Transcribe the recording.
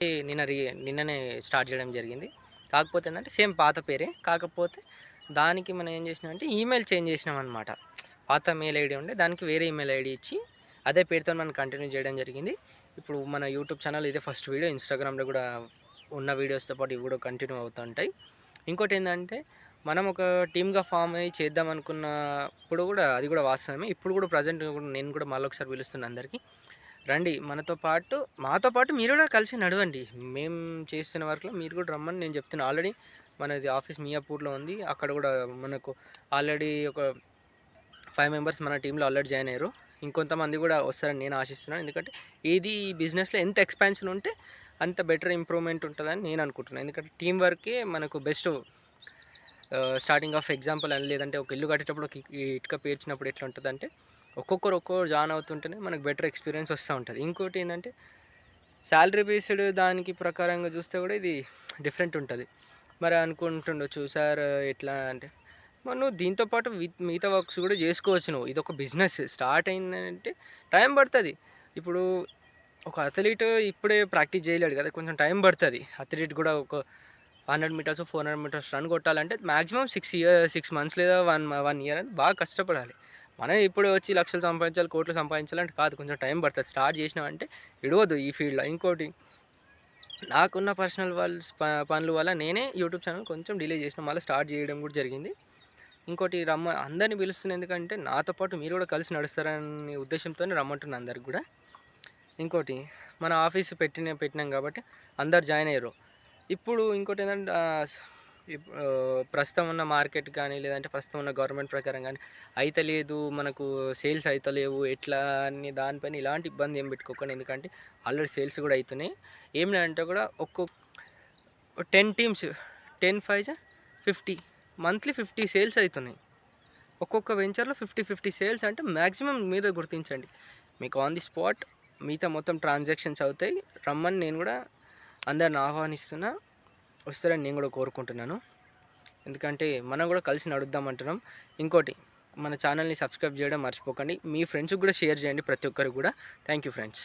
నిన్న నిన్ననే స్టార్ట్ చేయడం జరిగింది. కాకపోతే ఏందంటే సేమ్ పాత పేరే. కాకపోతే దానికి మనం ఏం చేసినామంటే ఈమెయిల్ చేంజ్ చేసినామనమాట. పాత మెయిల్ ఐడీ ఉండే దానికి వేరే ఈమెయిల్ ఐడీ ఇచ్చి అదే పేరుతో మనం కంటిన్యూ చేయడం జరిగింది. ఇప్పుడు మన యూట్యూబ్ ఛానల్ ఇదే ఫస్ట్ వీడియో. ఇన్‌స్టాగ్రామ్‌లో కూడా ఉన్న వీడియోస్‌తో పాటు ఇవి కూడా కంటిన్యూ అవుతుంటాయి. ఇంకోటేందంటే మనం ఒక టీమ్‌గా ఫార్మ్ అయ్యి చేద్దాం అనుకున్నప్పుడు కూడా అది కూడా వాస్తవమే. ఇప్పుడు కూడా ప్రెజెంట్ నేను కూడా మళ్ళొకసారి పిలుస్తున్నా అందరికీ. రండి మాతో పాటు మీరు కూడా కలిసి నడవండి. మేము చేస్తున్న వర్క్‌లో మీరు కూడా రమ్మని నేను చెప్తున్నా. ఆల్రెడీ మనది ఆఫీస్ మియాపూర్‌లో ఉంది. అక్కడ కూడా మనకు ఆల్రెడీ ఒక 5 మెంబర్స్ మన టీమ్‌లో ఆల్రెడీ జాయిన్ అయ్యారు. ఇంకొంతమంది కూడా వస్తారని నేను ఆశిస్తున్నాను. ఎందుకంటే ఈ బిజినెస్‌లో ఎంత ఎక్స్‌పాన్షన్ ఉంటే అంత బెటర్ ఇంప్రూవ్‌మెంట్ ఉంటదని నేను అనుకుంటున్నాను. ఎందుకంటే టీమ్ వర్కే మనకు బెస్ట్. స్టార్టింగ్ ఆఫ్ ఎగ్జాంపుల్ అని లేదంటే ఒక ఇల్లు కట్టేటప్పుడు ఒక ఇటుక పేర్చినప్పుడు ఎట్లా ఉంటదంటే ఒక్కొక్కరు జాయిన్ అవుతుంటేనే మనకు బెటర్ ఎక్స్‌పీరియన్స్ వస్తూ ఉంటది. ఇంకోటి ఏందంటే సాలరీ బేస్డ్ దానికి ప్రకారంగా చూస్తే కూడా ఇది డిఫరెంట్ ఉంటది. మరి అనుకుంటుండొచ్చు సార్ ఎట్లా అంటే, మరి నువ్వు దీంతో పాటు మిగతా వర్క్స్ కూడా చేసుకోవచ్చు నువ్వు. ఇదొక బిజినెస్ స్టార్ట్ అయిందంటే టైం పడతది. ఇప్పుడు ఒక అథ్లీట్ ఇప్పుడే ప్రాక్టీస్ చేయలేడు కదా! కొంచెం టైం పడతది. అథ్లీట్ కూడా ఒక 100 మీటర్స్, 400 మీటర్స్ రన్ కొట్టాలంటే మాక్సిమం 6 మంత్స్ లేదా 1 ఇయర్ అని బాగా కష్టపడాలి. మనం ఇప్పుడు వచ్చి లక్షలు సంపాదించాలి, కోట్లు సంపాదించాలంటే కాదు. కొంచెం టైం పడతది. స్టార్ట్ చేసినామంటే విడవద్దు ఈ ఫీల్డ్‌లో. ఇంకోటి నాకున్న పర్సనల్ పనుల వల్ల నేనే యూట్యూబ్ ఛానల్ కొంచెం డిలే చేసిన. మళ్ళీ స్టార్ట్ చేయడం కూడా జరిగింది. ఇంకోటి అందరిని పిలుస్తున్నా ఎందుకంటే నాతో పాటు మీరు కూడా కలిసి నడుస్తారనే ఉద్దేశంతోనే రమ్మంటున్నా అందరికి కూడా. ఇంకోటి మన ఆఫీస్ పెట్టినాం కాబట్టి అందరు జాయిన్ అయ్యారు. ఇప్పుడు ఇంకోటేంటంటే ప్రస్తుతం ఉన్న మార్కెట్ కానీ, లేదంటే ప్రస్తుతం ఉన్న గవర్నమెంట్ ప్రకారం గానీ, అయితలేదు మనకు సేల్స్ అయితలేవు ఎట్లా అని దానిపైన ఇలాంటి ఇబ్బంది ఏం పెట్టుకోకండి. ఎందుకంటే ఆల్రెడీ సేల్స్ కూడా అయితున్నాయి. ఏం లేదంటే కూడా 10 టీమ్స్ 10 5 50 మంత్లీ 50 సేల్స్ అయితున్నాయి. ఒక్కొక్క వెంచర్‌లో 50 సేల్స్ అంటే మాక్సిమం మీరే గుర్తించండి. మీకు ఆన్ ది స్పాట్ మిగతా మొత్తం ట్రాన్సాక్షన్స్ అవుతాయి. రమ్మని నేను కూడా అందరిని ఆహ్వానిస్తున్నా. వస్తారని నేను కూడా కోరుకుంటున్నాను. ఎందుకంటే మనం కూడా కలిసి నడుద్దాం అంటున్నాం. ఇంకోటి మన ఛానల్‌ని సబ్స్క్రైబ్ చేయడం మర్చిపోకండి. మీ ఫ్రెండ్స్‌కి కూడా షేర్ చేయండి ప్రతి ఒక్కరికి కూడా. Thank you friends.